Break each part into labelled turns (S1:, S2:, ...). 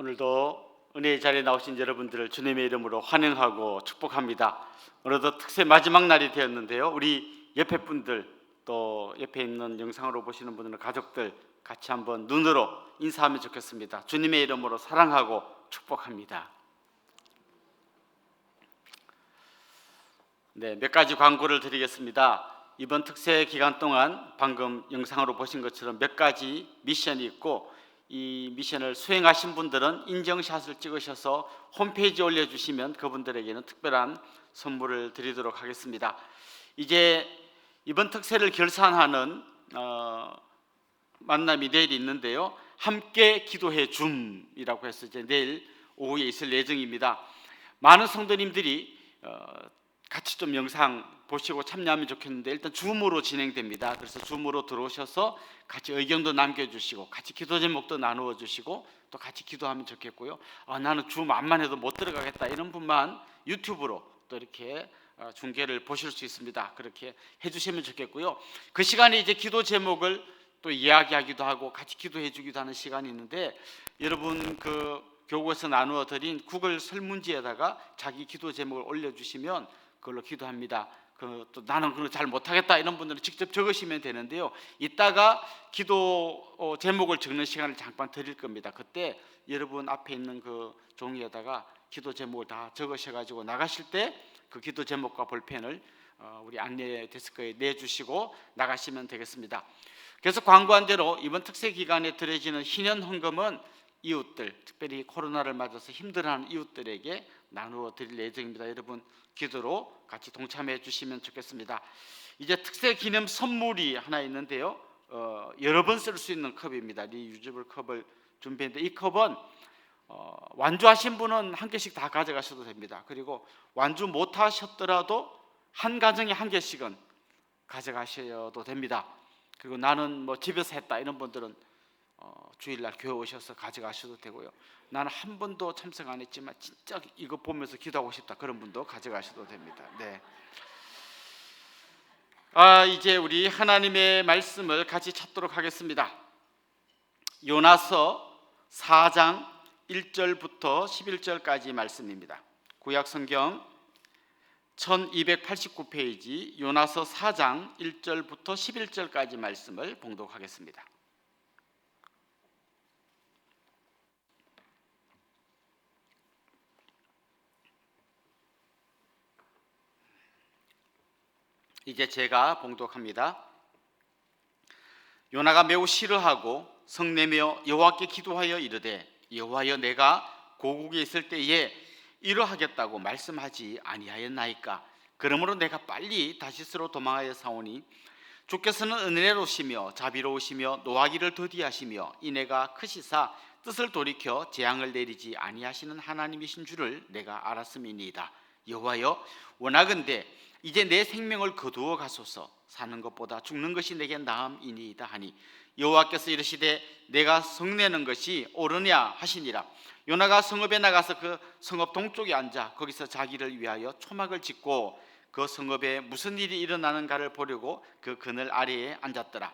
S1: 오늘도 은혜의 자리에 나오신 여러분들을 주님의 이름으로 환영하고 축복합니다. 오늘도 특세 마지막 날이 되었는데요. 우리 옆에 분들 또 옆에 있는 영상으로 보시는 분들은 가족들 같이 한번 눈으로 인사하면 좋겠습니다. 주님의 이름으로 사랑하고 축복합니다. 네, 몇 가지 광고를 드리겠습니다. 이번 특세 기간 동안 방금 영상으로 보신 것처럼 몇 가지 미션이 있고, 이 미션을 수행하신 분들은 인증샷을 찍으셔서 홈페이지에 올려주시면 그분들에게는 특별한 선물을 드리도록 하겠습니다. 이제 이번 특세를 결산하는 만남이 내일 있는데요. 함께 기도해 줌이라고 해서 이제 내일 오후에 있을 예정입니다. 많은 성도님들이 같이 좀 영상 보시고 참여하면 좋겠는데, 일단 줌으로 진행됩니다. 그래서 줌으로 들어오셔서 같이 의견도 남겨주시고 같이 기도 제목도 나누어 주시고 또 같이 기도하면 좋겠고요. 나는 줌 안만 해도 못 들어가겠다 이런 분만 유튜브로 또 이렇게 중계를 보실 수 있습니다. 그렇게 해주시면 좋겠고요. 그 시간에 이제 기도 제목을 또 이야기하기도 하고 같이 기도해 주기도 하는 시간이 있는데, 여러분 그 교구에서 나누어 드린 구글 설문지에다가 자기 기도 제목을 올려주시면 그걸로 기도합니다. 또 나는 그걸 잘 못하겠다 이런 분들은 직접 적으시면 되는데요. 이따가 기도 제목을 적는 시간을 잠깐 드릴 겁니다. 그때 여러분 앞에 있는 그 종이에다가 기도 제목을 다 적으셔가지고 나가실 때 그 기도 제목과 볼펜을 우리 안내 데스크에 내주시고 나가시면 되겠습니다. 그래서 광고한 대로 이번 특세 기간에 드려지는 희년 헌금은 이웃들, 특별히 코로나를 맞아서 힘들어하는 이웃들에게 나누어 드릴 예정입니다. 여러분 기도로 같이 동참해 주시면 좋겠습니다. 이제 특세 기념 선물이 하나 있는데요. 여러 번 쓸 수 있는 컵입니다. 리유저블 컵을 준비했는데, 이 컵은 완주하신 분은 한 개씩 다 가져가셔도 됩니다. 그리고 완주 못하셨더라도 한 가정에 한 개씩은 가져가셔도 됩니다. 그리고 나는 뭐 집에서 했다 이런 분들은 주일날 교회 오셔서 가져가셔도 되고요. 나는 한 번도 참석 안 했지만 진짜 이거 보면서 기도하고 싶다 그런 분도 가져가셔도 됩니다. 네. 이제 우리 하나님의 말씀을 같이 찾도록 하겠습니다. 요나서 4장 1절부터 11절까지 말씀입니다. 구약 성경 1289페이지 요나서 4장 1절부터 11절까지 말씀을 봉독하겠습니다. 이제 제가 봉독합니다. 요나가 매우 싫어하고 성내며 여호와께 기도하여 이르되, 여호와여, 내가 고국에 있을 때에 이러하겠다고 말씀하지 아니하였나이까? 그러므로 내가 빨리 다시스로 도망하여 사오니 주께서는 은혜로우시며 자비로우시며 노하기를 더디하시며 인애가 크시사 뜻을 돌이켜 재앙을 내리지 아니하시는 하나님이신 줄을 내가 알았음이니이다. 여호와여, 원하건대 이제 내 생명을 거두어 가소서. 사는 것보다 죽는 것이 내게 나음이니이다 하니, 여호와께서 이르시되 내가 성내는 것이 옳으냐 하시니라. 요나가 성읍에 나가서 그 성읍 동쪽에 앉아 거기서 자기를 위하여 초막을 짓고 그 성읍에 무슨 일이 일어나는가를 보려고 그 그늘 아래에 앉았더라.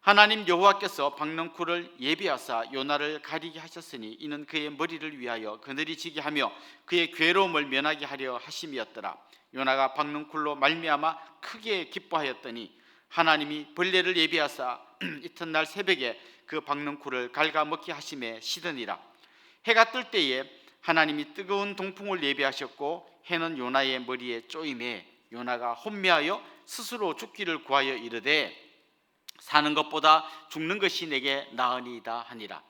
S1: 하나님 여호와께서 박넝쿨을 예비하사 요나를 가리게 하셨으니 이는 그의 머리를 위하여 그늘이 지게 하며 그의 괴로움을 면하게 하려 하심이었더라. 요나가 박넝쿨로 말미암아 크게 기뻐하였더니 하나님이 벌레를 예비하사 이튿날 새벽에 그 박넝쿨을 갉아먹게 하심에 시드니라. 해가 뜰 때에 하나님이 뜨거운 동풍을 예비하셨고 해는 요나의 머리에 쪼임에 요나가 혼미하여 스스로 죽기를 구하여 이르되, 사는 것보다 죽는 것이 내게 나으니이다 하니라.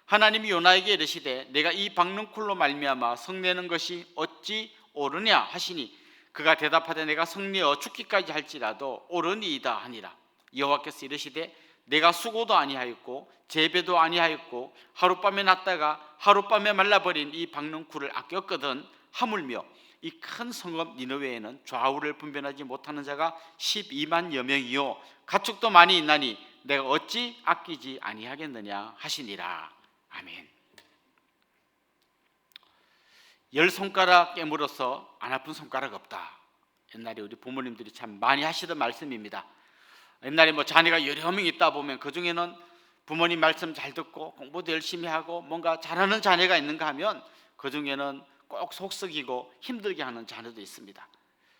S1: 하나님이 요나에게 이르시되 내가 이 박넝쿨로 말미암아 성내는 것이 어찌 옳으냐 하시니, 그가 대답하되 내가 성내어 죽기까지 할지라도 옳으니이다 하니라. 여호와께서 이르시되 내가 수고도 아니하였고 재배도 아니하였고 하룻밤에 났다가 하룻밤에 말라버린 이 박넝쿨을 아꼈거든. 하물며 이 큰 성읍 니느웨에는 좌우를 분별하지 못하는 자가 12만여 명이요 가축도 많이 있나니 내가 어찌 아끼지 아니하겠느냐 하시니라. 아멘. 10손가락 깨물어서 안 아픈 손가락 없다. 옛날에 우리 부모님들이 참 많이 하시던 말씀입니다. 옛날에 뭐 자녀가 여러 명 있다 보면 그 중에는 부모님 말씀 잘 듣고 공부도 열심히 하고 뭔가 잘하는 자녀가 있는가 하면 그 중에는 꼭 속썩이고 힘들게 하는 자녀도 있습니다.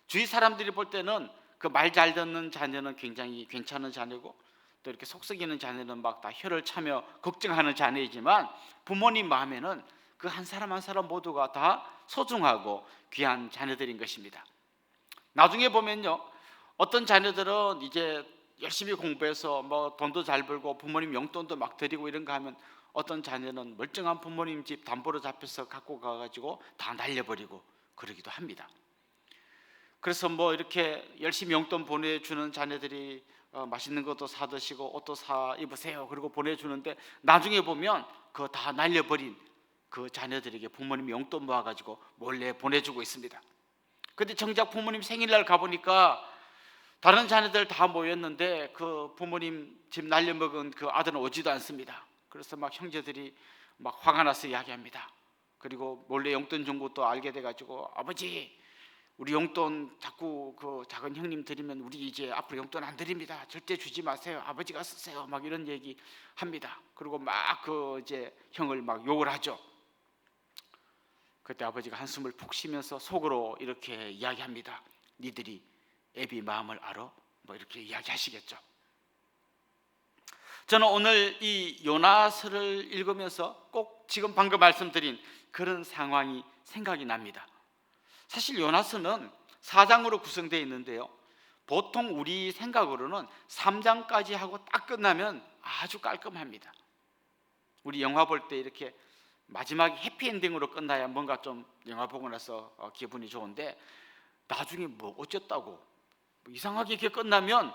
S1: 주위 사람들이 볼 때는 그 말 잘 듣는 자녀는 굉장히 괜찮은 자녀고, 또 이렇게 속썩이는 자녀는 막 다 혀를 차며 걱정하는 자녀이지만 부모님 마음에는 그 한 사람 한 사람 모두가 다 소중하고 귀한 자녀들인 것입니다. 나중에 보면요, 어떤 자녀들은 이제 열심히 공부해서 뭐 돈도 잘 벌고 부모님 용돈도 막 드리고 이런가 하면, 어떤 자녀는 멀쩡한 부모님 집 담보로 잡혀서 갖고 가가지고 다 날려버리고 그러기도 합니다. 그래서 뭐 이렇게 열심히 용돈 보내주는 자녀들이 맛있는 것도 사 드시고 옷도 사 입으세요 그리고 보내주는데, 나중에 보면 그거 다 날려버린 그 자녀들에게 부모님 용돈 모아가지고 몰래 보내주고 있습니다. 근데 정작 부모님 생일날 가보니까 다른 자녀들 다 모였는데 그 부모님 집 날려먹은 그 아들은 오지도 않습니다. 그래서 막 형제들이 막 화가 나서 이야기합니다. 그리고 몰래 용돈 준 것도 알게 돼가지고, 아버지 우리 용돈 자꾸 그 작은 형님 드리면 우리 이제 앞으로 용돈 안 드립니다. 절대 주지 마세요. 아버지가 쓰세요. 막 이런 얘기 합니다. 그리고 막 그 이제 형을 막 욕을 하죠. 그때 아버지가 한숨을 푹 쉬면서 속으로 이렇게 이야기합니다. 니들이 애비 마음을 알아? 뭐 이렇게 이야기하시겠죠. 저는 오늘 이 요나서를 읽으면서 꼭 지금 방금 말씀드린 그런 상황이 생각이 납니다. 사실 요나서는 4장으로 구성되어 있는데요, 보통 우리 생각으로는 3장까지 하고 딱 끝나면 아주 깔끔합니다. 우리 영화 볼 때 이렇게 마지막에 해피엔딩으로 끝나야 뭔가 좀 영화 보고 나서 기분이 좋은데, 나중에 뭐 어쨌다고 뭐 이상하게 이렇게 끝나면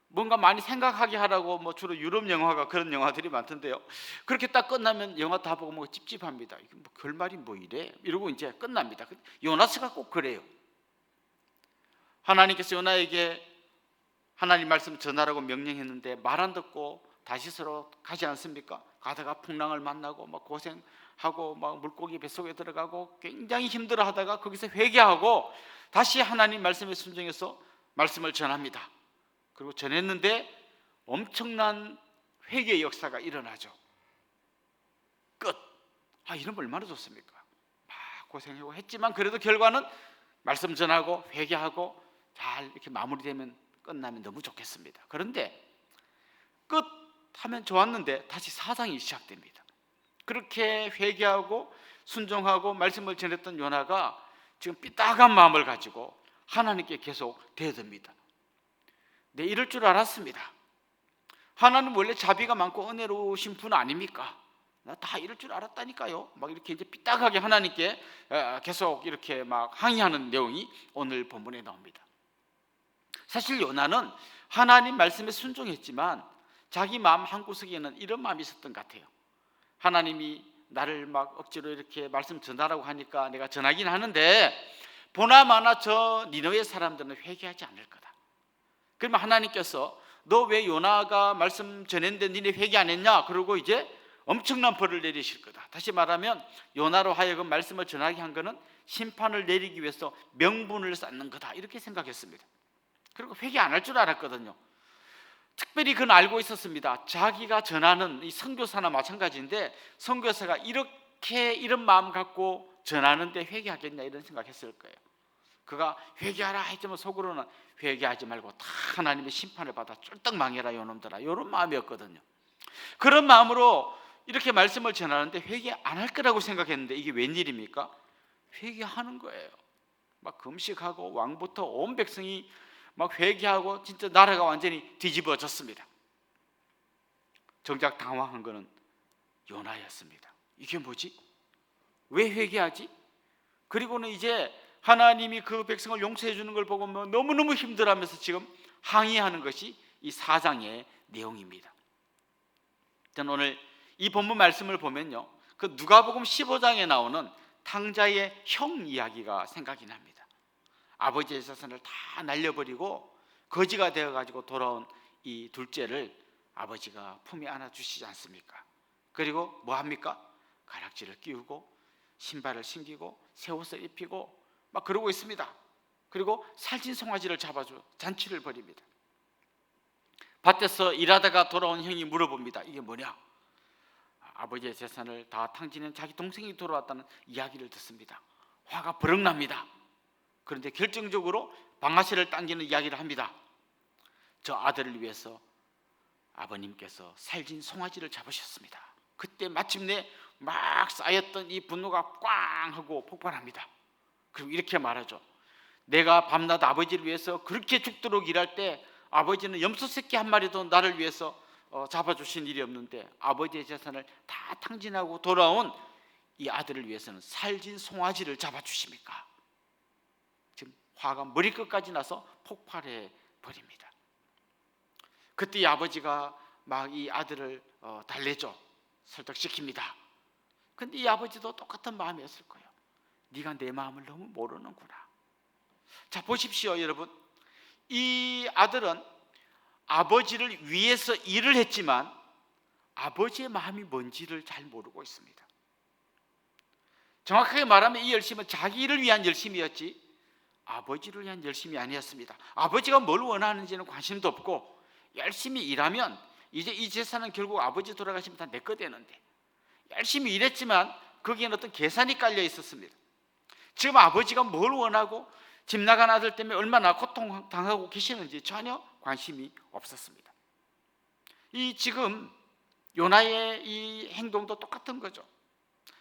S1: 뭔가 많이 생각하게 하라고, 뭐 주로 유럽 영화가 그런 영화들이 많던데요, 그렇게 딱 끝나면 영화 다 보고 뭐 찝찝합니다. 이게 뭐 결말이 뭐 이래? 이러고 이제 끝납니다. 요나서가 꼭 그래요. 하나님께서 요나에게 하나님 말씀 전하라고 명령했는데 말 안 듣고 다시스로 가지 않습니까? 가다가 풍랑을 만나고 막 고생하고 막 물고기 뱃속에 들어가고 굉장히 힘들어하다가 거기서 회개하고 다시 하나님 말씀에 순종해서 말씀을 전합니다. 그리고 전했는데 엄청난 회개의 역사가 일어나죠. 끝. 이런 걸 얼마나 좋습니까? 막 고생하고 했지만 그래도 결과는 말씀 전하고 회개하고 잘 이렇게 마무리되면, 끝나면 너무 좋겠습니다. 그런데 끝 하면 좋았는데 다시 4장이 시작됩니다. 그렇게 회개하고 순종하고 말씀을 전했던 요나가 지금 삐딱한 마음을 가지고 하나님께 계속 대듭니다. 네, 이럴 줄 알았습니다. 하나님 원래 자비가 많고 은혜로우신 분 아닙니까? 나 다 이럴 줄 알았다니까요. 막 이렇게 이제 삐딱하게 하나님께 계속 이렇게 막 항의하는 내용이 오늘 본문에 나옵니다. 사실 요나는 하나님 말씀에 순종했지만 자기 마음 한구석에는 이런 마음이 있었던 것 같아요. 하나님이 나를 막 억지로 이렇게 말씀 전하라고 하니까 내가 전하긴 하는데 보나마나 저 니느웨 사람들은 회개하지 않을 거다. 그러면 하나님께서 너 왜 요나가 말씀 전했는데 니네 회개 안 했냐? 그러고 이제 엄청난 벌을 내리실 거다. 다시 말하면 요나로 하여금 말씀을 전하게 한 거는 심판을 내리기 위해서 명분을 쌓는 거다, 이렇게 생각했습니다. 그리고 회개 안 할 줄 알았거든요. 특별히 그는 알고 있었습니다. 자기가 전하는 이 선교사나 마찬가지인데, 선교사가 이렇게 이런 마음 갖고 전하는데 회개하겠냐 이런 생각했을 거예요. 그가 회개하라 했지만 속으로는 회개하지 말고 다 하나님의 심판을 받아 쫄딱 망해라 요놈들아, 이런 마음이었거든요. 그런 마음으로 이렇게 말씀을 전하는데 회개 안 할 거라고 생각했는데 이게 웬일입니까? 회개하는 거예요. 막 금식하고 왕부터 온 백성이 막 회개하고 진짜 나라가 완전히 뒤집어졌습니다. 정작 당황한 것은 요나였습니다. 이게 뭐지? 왜 회개하지? 그리고는 이제 하나님이 그 백성을 용서해 주는 걸 보고 너무너무 힘들어하면서 지금 항의하는 것이 이 4장의 내용입니다. 저는 오늘 이 본문 말씀을 보면요, 그 누가복음 15장에 나오는 탕자의 형 이야기가 생각이 납니다. 아버지의 재산을 다 날려버리고 거지가 되어가지고 돌아온 이 둘째를 아버지가 품에 안아주시지 않습니까? 그리고 뭐 합니까? 가락지를 끼우고 신발을 신기고 새 옷을 입히고 막 그러고 있습니다. 그리고 살찐 송아지를 잡아줘 잔치를 벌입니다. 밭에서 일하다가 돌아온 형이 물어봅니다. 이게 뭐냐? 아버지의 재산을 다 탕진한 자기 동생이 돌아왔다는 이야기를 듣습니다. 화가 버럭 납니다. 그런데 결정적으로 방아쇠를 당기는 이야기를 합니다. 저 아들을 위해서 아버님께서 살진 송아지를 잡으셨습니다. 그때 마침내 막 쌓였던 이 분노가 꽝 하고 폭발합니다. 그리고 이렇게 말하죠. 내가 밤낮 아버지를 위해서 그렇게 죽도록 일할 때 아버지는 염소 새끼 한 마리도 나를 위해서 잡아주신 일이 없는데 아버지의 재산을 다 탕진하고 돌아온 이 아들을 위해서는 살진 송아지를 잡아주십니까? 지금 화가 머리끝까지 나서 폭발해 버립니다. 그때 이 아버지가 막 이 아들을 달래죠. 설득시킵니다. 근데 이 아버지도 똑같은 마음이었을 거예요. 네가 내 마음을 너무 모르는구나. 자, 보십시오 여러분. 이 아들은 아버지를 위해서 일을 했지만 아버지의 마음이 뭔지를 잘 모르고 있습니다. 정확하게 말하면 이 열심은 자기 일을 위한 열심이었지 아버지를 위한 열심이 아니었습니다. 아버지가 뭘 원하는지는 관심도 없고 열심히 일하면 이제 이 재산은 결국 아버지 돌아가시면 다 내 거 되는데 열심히 일했지만 거기에는 어떤 계산이 깔려 있었습니다. 지금 아버지가 뭘 원하고 집 나간 아들 때문에 얼마나 고통당하고 계시는지 전혀 관심이 없었습니다. 이 지금 요나의 이 행동도 똑같은 거죠.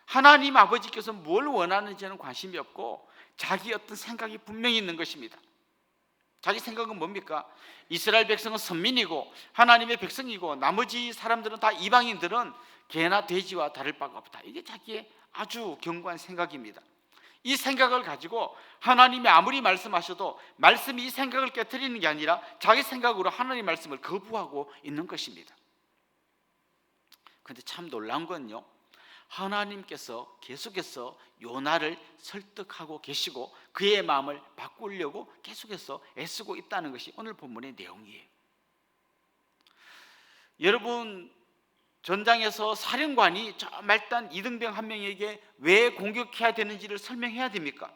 S1: 하나님 아버지께서 뭘 원하는지는 관심이 없고 자기 어떤 생각이 분명히 있는 것입니다. 자기 생각은 뭡니까? 이스라엘 백성은 선민이고 하나님의 백성이고 나머지 사람들은 다 이방인들은 개나 돼지와 다를 바가 없다. 이게 자기의 아주 견고한 생각입니다. 이 생각을 가지고 하나님이 아무리 말씀하셔도 말씀이 이 생각을 깨트리는 게 아니라 자기 생각으로 하나님 말씀을 거부하고 있는 것입니다. 그런데 참 놀라운 건요, 하나님께서 계속해서 요나를 설득하고 계시고 그의 마음을 바꾸려고 계속해서 애쓰고 있다는 것이 오늘 본문의 내용이에요. 여러분, 전장에서 사령관이 저 말단 이등병 한 명에게 왜 공격해야 되는지를 설명해야 됩니까?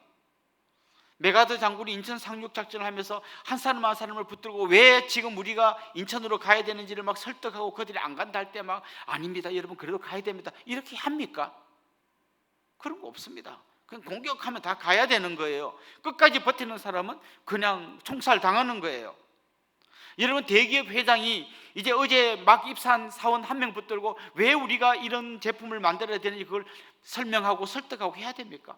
S1: 메가드 장군이 인천 상륙 작전을 하면서 한 사람 한 사람을 붙들고 왜 지금 우리가 인천으로 가야 되는지를 막 설득하고 그들이 안 간다 할 때 막 아닙니다 여러분 그래도 가야 됩니다 이렇게 합니까? 그런 거 없습니다. 그냥 공격하면 다 가야 되는 거예요. 끝까지 버티는 사람은 그냥 총살 당하는 거예요. 여러분, 대기업 회장이 이제 어제 막 입사한 사원 한 명 붙들고 왜 우리가 이런 제품을 만들어야 되는지 그걸 설명하고 설득하고 해야 됩니까?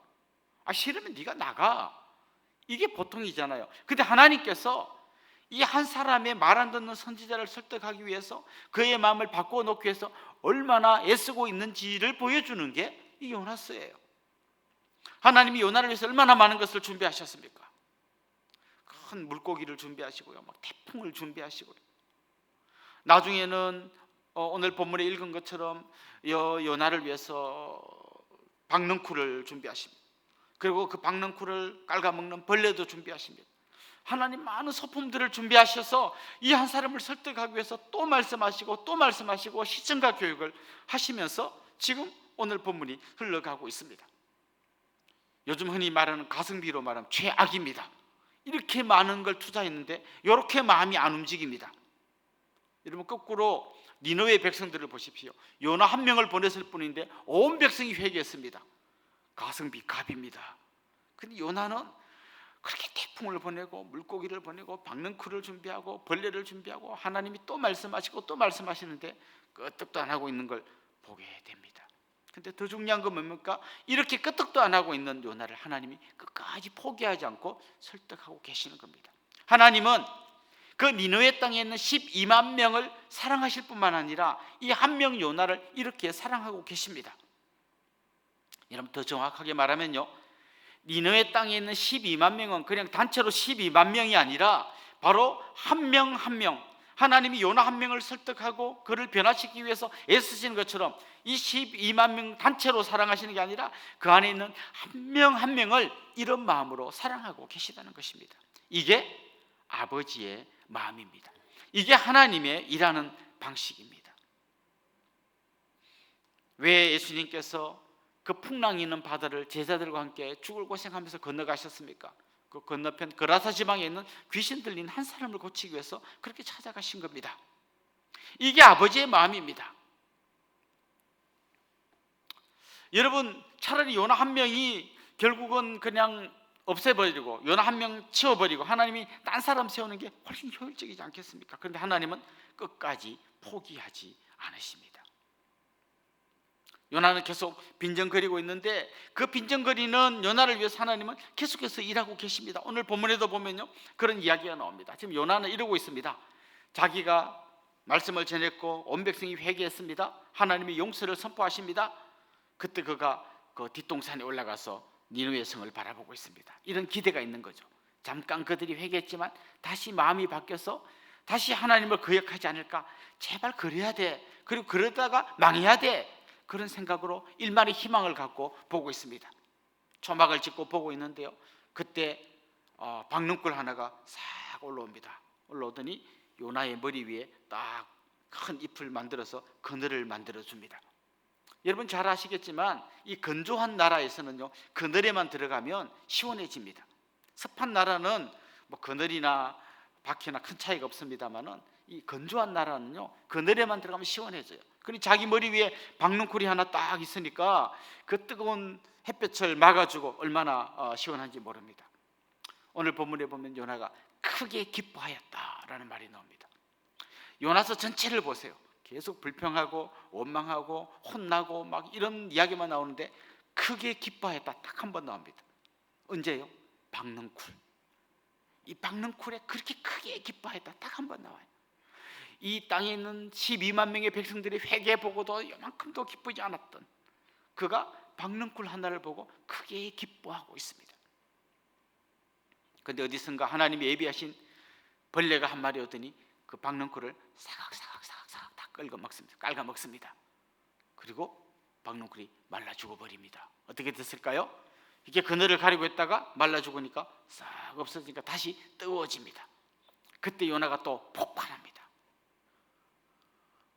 S1: 싫으면 네가 나가, 이게 보통이잖아요. 근데 하나님께서 이 한 사람의 말 안 듣는 선지자를 설득하기 위해서 그의 마음을 바꾸어 놓기 위해서 얼마나 애쓰고 있는지를 보여주는 게 이 요나스예요. 하나님이 요나를 위해서 얼마나 많은 것을 준비하셨습니까? 큰 물고기를 준비하시고요, 막 태풍을 준비하시고요. 나중에는 오늘 본문에 읽은 것처럼 요나를 위해서 박넝쿨을 준비하십니다. 그리고 그 박넝쿨을 깔아먹는 벌레도 준비하십니다. 하나님 많은 소품들을 준비하셔서 이 한 사람을 설득하기 위해서 또 말씀하시고 또 말씀하시고 시청각 교육을 하시면서 지금 오늘 본문이 흘러가고 있습니다. 요즘 흔히 말하는 가성비로 말하면 최악입니다. 이렇게 많은 걸 투자했는데 이렇게 마음이 안 움직입니다. 여러분, 거꾸로 니느웨 백성들을 보십시오. 요나 한 명을 보냈을 뿐인데 온 백성이 회개했습니다. 가성비 갑입니다. 근데 요나는 그렇게 태풍을 보내고 물고기를 보내고 박넝쿨을 준비하고 벌레를 준비하고 하나님이 또 말씀하시고 또 말씀하시는데 끄떡도 안 하고 있는 걸 보게 됩니다. 근데 더 중요한 건 뭡니까? 이렇게 끄떡도 안 하고 있는 요나를 하나님이 끝까지 포기하지 않고 설득하고 계시는 겁니다. 하나님은 그 니느웨 땅에 있는 12만 명을 사랑하실 뿐만 아니라 이 한 명 요나를 이렇게 사랑하고 계십니다. 여러분, 더 정확하게 말하면요, 니느웨 땅에 있는 12만 명은 그냥 단체로 12만 명이 아니라 바로 한 명 한 명, 하나님이 요나 한 명을 설득하고 그를 변화시키기 위해서 애쓰시는 것처럼 이 12만 명 단체로 사랑하시는 게 아니라 그 안에 있는 한 명 한 명을 이런 마음으로 사랑하고 계시다는 것입니다. 이게 아버지의 마음입니다. 이게 하나님의 일하는 방식입니다. 왜 예수님께서 그 풍랑이 있는 바다를 제자들과 함께 죽을 고생하면서 건너가셨습니까? 그 건너편 그라사 지방에 있는 귀신 들린 한 사람을 고치기 위해서 그렇게 찾아가신 겁니다. 이게 아버지의 마음입니다. 여러분, 차라리 요나 한 명이 결국은 그냥 없애버리고 요나 한 명 치워버리고 하나님이 딴 사람 세우는 게 훨씬 효율적이지 않겠습니까? 그런데 하나님은 끝까지 포기하지 않으십니다. 요나는 계속 빈정거리고 있는데 그 빈정거리는 요나를 위해서 하나님은 계속해서 일하고 계십니다. 오늘 본문에도 보면요, 그런 이야기가 나옵니다. 지금 요나는 이러고 있습니다. 자기가 말씀을 전했고 온 백성이 회개했습니다. 하나님이 용서를 선포하십니다. 그때 그가 그 뒷동산에 올라가서 니느웨 성을 바라보고 있습니다. 이런 기대가 있는 거죠. 잠깐 그들이 회개했지만 다시 마음이 바뀌어서 다시 하나님을 거역하지 않을까, 제발 그래야 돼, 그리고 그러다가 망해야 돼, 그런 생각으로 일말의 희망을 갖고 보고 있습니다. 초막을 짓고 보고 있는데요, 그때 박능굴 하나가 싹 올라옵니다. 올라오더니 요나의 머리 위에 딱 큰 잎을 만들어서 그늘을 만들어 줍니다. 여러분 잘 아시겠지만 이 건조한 나라에서는요, 그늘에만 들어가면 시원해집니다. 습한 나라는 뭐 그늘이나 밖이나 큰 차이가 없습니다만은 이 건조한 나라는요, 그늘에만 들어가면 시원해져요. 그러니 자기 머리 위에 박능쿨이 하나 딱 있으니까 그 뜨거운 햇볕을 막아주고 얼마나 시원한지 모릅니다. 오늘 본문에 보면 요나가 크게 기뻐하였다라는 말이 나옵니다. 요나서 전체를 보세요. 계속 불평하고 원망하고 혼나고 막 이런 이야기만 나오는데 크게 기뻐했다 딱 한 번 나옵니다. 언제요? 박능쿨. 이 박능쿨에 그렇게 크게 기뻐했다 딱 한 번 나와요. 이 땅에 있는 12만 명의 백성들이 회개보고도 이만큼도 기쁘지 않았던 그가 박능쿨 하나를 보고 크게 기뻐하고 있습니다. 그런데 어디선가 하나님이 예비하신 벌레가 한 마리 오더니 그 박능쿨을 사각사각 다 깔아 먹습니다. 그리고 박능쿨이 말라 죽어버립니다. 어떻게 됐을까요? 이게 그늘을 가리고 있다가 말라 죽으니까 싹 없어지니까 다시 뜨거워집니다. 그때 요나가 또 폭발합니다.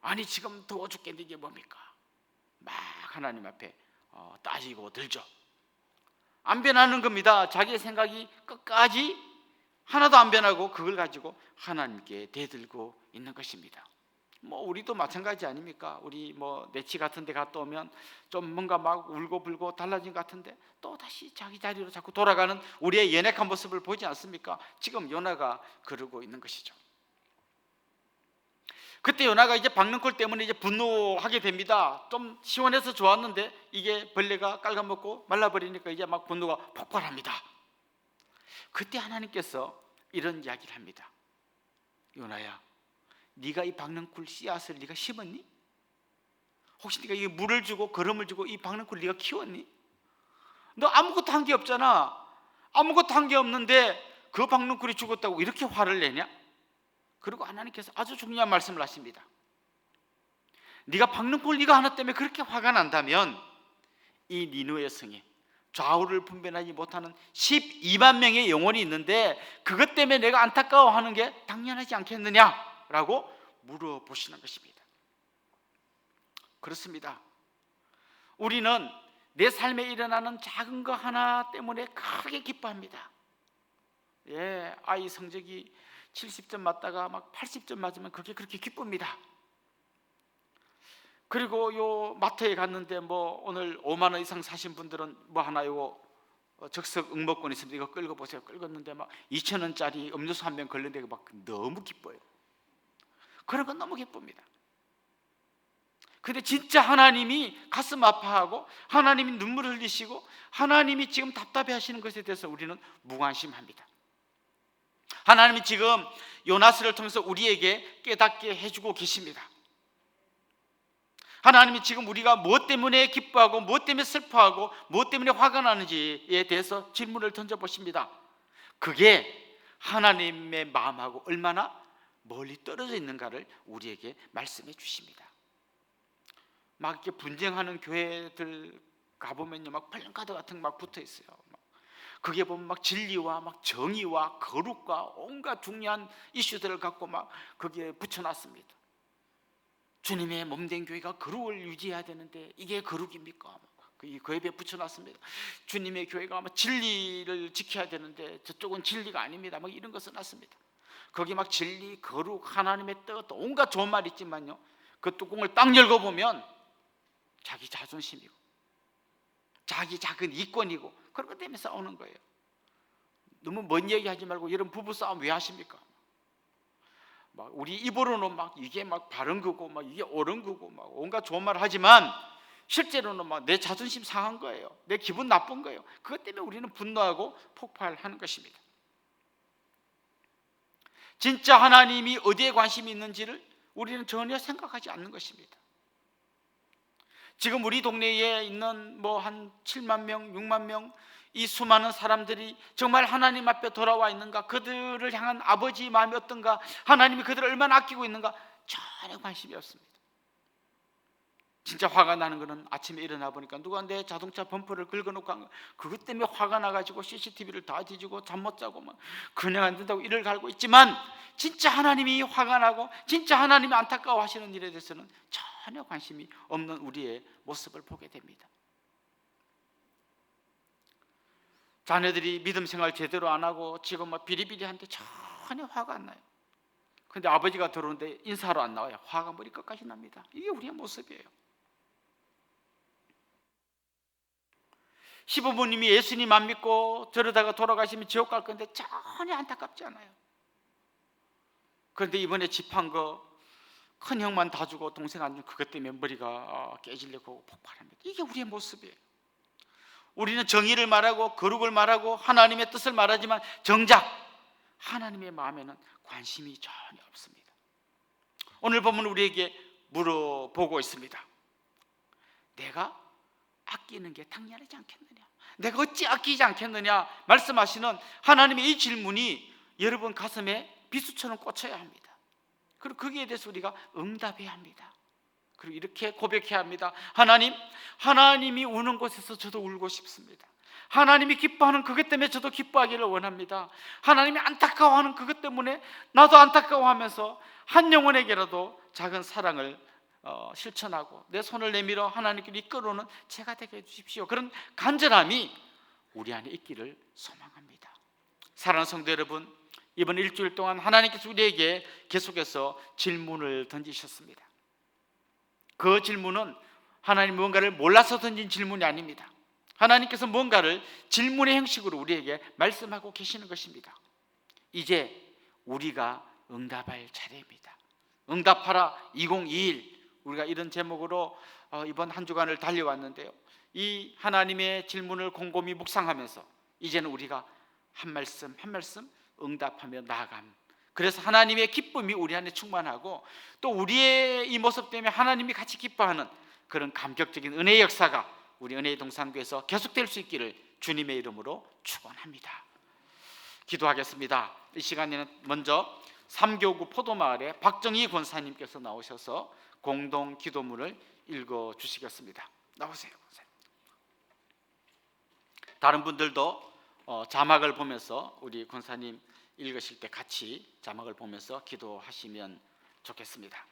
S1: 아니 지금 더워 죽겠는데 이게 뭡니까? 막 하나님 앞에 따지고 들죠. 안 변하는 겁니다. 자기의 생각이 끝까지 하나도 안 변하고 그걸 가지고 하나님께 대들고 있는 것입니다. 뭐 우리도 마찬가지 아닙니까? 우리 뭐 내치 같은 데 갔다 오면 좀 뭔가 막 울고불고 달라진 것 같은데 또 다시 자기 자리로 자꾸 돌아가는 우리의 연약한 모습을 보지 않습니까? 지금 요나가 그러고 있는 것이죠. 그때 요나가 이제 박능쿨 때문에 이제 분노하게 됩니다. 좀 시원해서 좋았는데 이게 벌레가 깔아먹고 말라버리니까 이제 막 분노가 폭발합니다. 그때 하나님께서 이런 이야기를 합니다. 요나야, 네가 이 박능쿨 씨앗을 네가 심었니? 혹시 네가 이 물을 주고 거름을 주고 이 박능쿨 네가 키웠니? 너 아무것도 한 게 없잖아. 아무것도 한 게 없는데 그 박능쿨이 죽었다고 이렇게 화를 내냐? 그리고 하나님께서 아주 중요한 말씀을 하십니다. 네가 박능쿨 네가 하나 때문에 그렇게 화가 난다면 이 니느웨 성에 좌우를 분별하지 못하는 12만 명의 영혼이 있는데 그것 때문에 내가 안타까워하는 게 당연하지 않겠느냐라고 물어보시는 것입니다. 그렇습니다. 우리는 내 삶에 일어나는 작은 거 하나 때문에 크게 기뻐합니다. 아이 성적이 70점 맞다가 막 80점 맞으면 그게 그렇게 기쁩니다. 그리고 요 마트에 갔는데 뭐 오늘 5만 원 이상 사신 분들은 뭐 하나 요거 적석 응모권 있습니다. 이거 끌고 보세요. 끌었는데 막 2,000원짜리 음료수 한 병 걸는데 막 너무 기뻐요. 그런 건 너무 기쁩니다. 근데 진짜 하나님이 가슴 아파하고 하나님이 눈물을 흘리시고 하나님이 지금 답답해 하시는 것에 대해서 우리는 무관심합니다. 하나님이 지금 요나스를 통해서 우리에게 깨닫게 해주고 계십니다. 하나님이 지금 우리가 무엇 때문에 기뻐하고 무엇 때문에 슬퍼하고 무엇 때문에 화가 나는지에 대해서 질문을 던져보십니다. 그게 하나님의 마음하고 얼마나 멀리 떨어져 있는가를 우리에게 말씀해 주십니다. 막 이렇게 분쟁하는 교회들 가보면요, 막 플랜카드 같은 거 막 붙어 있어요. 그게 보면 막 진리와 막 정의와 거룩과 온갖 중요한 이슈들을 갖고 막 거기에 붙여놨습니다. 주님의 몸된 교회가 거룩을 유지해야 되는데 이게 거룩입니까? 그 옆에 붙여놨습니다. 주님의 교회가 진리를 지켜야 되는데 저쪽은 진리가 아닙니다. 막 이런 거 써놨습니다. 거기 막 진리, 거룩, 하나님의 뜻, 온갖 좋은 말이 있지만요, 그 뚜껑을 딱 열고 보면 자기 자존심이고 자기 작은 이권이고 그런 것 때문에 싸우는 거예요. 너무 먼 얘기하지 말고 이런 부부 싸움 왜 하십니까? 막 우리 입으로는 막 이게 막 바른 거고 막 이게 옳은 거고 막 온갖 좋은 말 하지만 실제로는 막 내 자존심 상한 거예요. 내 기분 나쁜 거예요. 그것 때문에 우리는 분노하고 폭발하는 것입니다. 진짜 하나님이 어디에 관심이 있는지를 우리는 전혀 생각하지 않는 것입니다. 지금 우리 동네에 있는 뭐 한 7만 명, 6만 명 이 수많은 사람들이 정말 하나님 앞에 돌아와 있는가? 그들을 향한 아버지의 마음이 어떤가? 하나님이 그들을 얼마나 아끼고 있는가? 전혀 관심이 없습니다. 진짜 화가 나는 거는 아침에 일어나 보니까 누가 내 자동차 범퍼를 긁어놓고 간 거, 그것 때문에 화가 나가지고 CCTV를 다 뒤지고 잠 못 자고 막 그냥 안 된다고 이를 갈고 있지만, 진짜 하나님이 화가 나고 진짜 하나님이 안타까워하시는 일에 대해서는 전혀 관심이 없는 우리의 모습을 보게 됩니다. 자녀들이 믿음 생활 제대로 안 하고 지금 막 비리비리한데 전혀 화가 안 나요. 근데 아버지가 들어오는데 인사하러 안 나와요. 화가 머리끝까지 납니다. 이게 우리의 모습이에요. 시부모님이 예수님 안 믿고 저러다가 돌아가시면 지옥 갈 건데 전혀 안타깝지 않아요. 그런데 이번에 집한 거 큰 형만 다 주고 동생 안 주고 그것 때문에 머리가 깨지려고 폭발합니다. 이게 우리의 모습이에요. 우리는 정의를 말하고 거룩을 말하고 하나님의 뜻을 말하지만 정작 하나님의 마음에는 관심이 전혀 없습니다. 오늘 보면 우리에게 물어보고 있습니다. 내가 아끼는 게 당연하지 않겠느냐? 내가 어찌 아끼지 않겠느냐? 말씀하시는 하나님의 이 질문이 여러분 가슴에 비수처럼 꽂혀야 합니다. 그리고 거기에 대해서 우리가 응답해야 합니다. 그리고 이렇게 고백해야 합니다. 하나님, 하나님이 우는 곳에서 저도 울고 싶습니다. 하나님이 기뻐하는 그것 때문에 저도 기뻐하기를 원합니다. 하나님이 안타까워하는 그것 때문에 나도 안타까워하면서 한 영혼에게라도 작은 사랑을 실천하고 내 손을 내밀어 하나님께로 이끌어오는 제가 되게 해주십시오. 그런 간절함이 우리 안에 있기를 소망합니다. 사랑하는 성도 여러분, 이번 일주일 동안 하나님께서 우리에게 계속해서 질문을 던지셨습니다. 그 질문은 하나님 뭔가를 몰라서 던진 질문이 아닙니다. 하나님께서 뭔가를 질문의 형식으로 우리에게 말씀하고 계시는 것입니다. 이제 우리가 응답할 차례입니다. 응답하라 2021, 우리가 이런 제목으로 이번 한 주간을 달려왔는데요, 이 하나님의 질문을 곰곰이 묵상하면서 이제는 우리가 한 말씀 한 말씀 응답하며 나아감. 그래서 하나님의 기쁨이 우리 안에 충만하고 또 우리의 이 모습 때문에 하나님이 같이 기뻐하는 그런 감격적인 은혜의 역사가 우리 은혜의 동산교에서 계속될 수 있기를 주님의 이름으로 축원합니다. 기도하겠습니다. 이 시간에는 먼저 삼교구 포도마을의 박정희 권사님께서 나오셔서 공동 기도문을 읽어 주시겠습니다. 나오세요, 권사님. 다른 분들도 자막을 보면서 우리 권사님 읽으실 때 같이 자막을 보면서 기도하시면 좋겠습니다.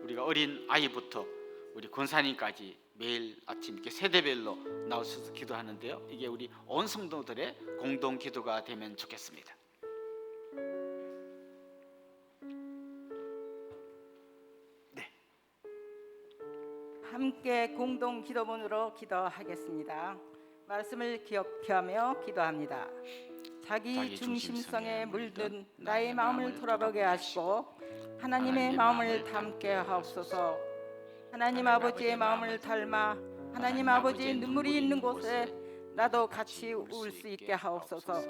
S1: 우리가 어린 아이부터 우리 권사님까지 매일 아침 이렇게 세대별로 나오셔서 기도하는데요, 이게 우리 온 성도들의 공동 기도가 되면 좋겠습니다. 네.
S2: 함께 공동 기도문으로 기도하겠습니다. 말씀을 기억하며 기도합니다. 자기 중심성에 물든 나의 마음을 돌아보게 하시고 하나님의 마음을 담게 하옵소서. 하나님 아버지의 마음을 닮아 하나님 아버지의 눈물이 있는 곳에 나도 같이 울 수 있게 하옵소서.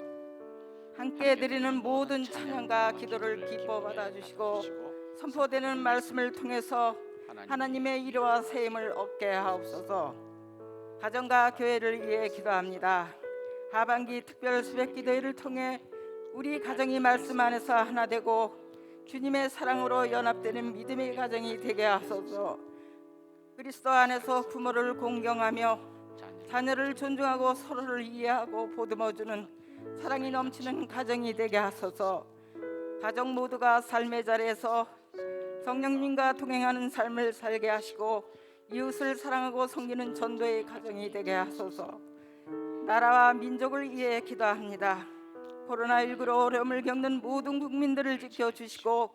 S2: 함께 드리는 모든 찬양과 기도를 기뻐 받아주시고 선포되는 말씀을 통해서 하나님의 위로와 세임을 얻게 하옵소서. 가정과 교회를 위해 기도합니다. 하반기 특별 수백 기도회를 통해 우리 가정이 말씀 안에서 하나 되고 주님의 사랑으로 연합되는 믿음의 가정이 되게 하소서. 그리스도 안에서 부모를 공경하며 자녀를 존중하고 서로를 이해하고 보듬어주는 사랑이 넘치는 가정이 되게 하소서. 가정 모두가 삶의 자리에서 성령님과 동행하는 삶을 살게 하시고 이웃을 사랑하고 섬기는 전도의 가정이 되게 하소서. 나라와 민족을 위해 기도합니다. 코로나19로 어려움을 겪는 모든 국민들을 지켜주시고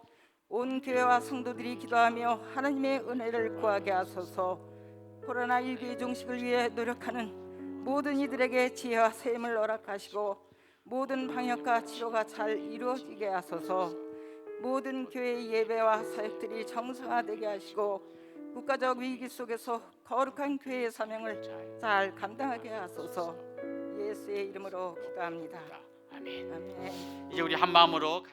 S2: 온 교회와 성도들이 기도하며 하나님의 은혜를 구하게 하소서. 코로나19의 종식을 위해 노력하는 모든 이들에게 지혜와 셈을 허락하시고 모든 방역과 치료가 잘 이루어지게 하소서. 모든 교회의 예배와 사역들이 정상화되게 하시고 국가적 위기 속에서 거룩한 교회의 사명을 잘 감당하게 하소서. 예수의 이름으로 기도합니다.
S1: 아멘.
S2: 아멘.
S1: 이제 우리 한 마음으로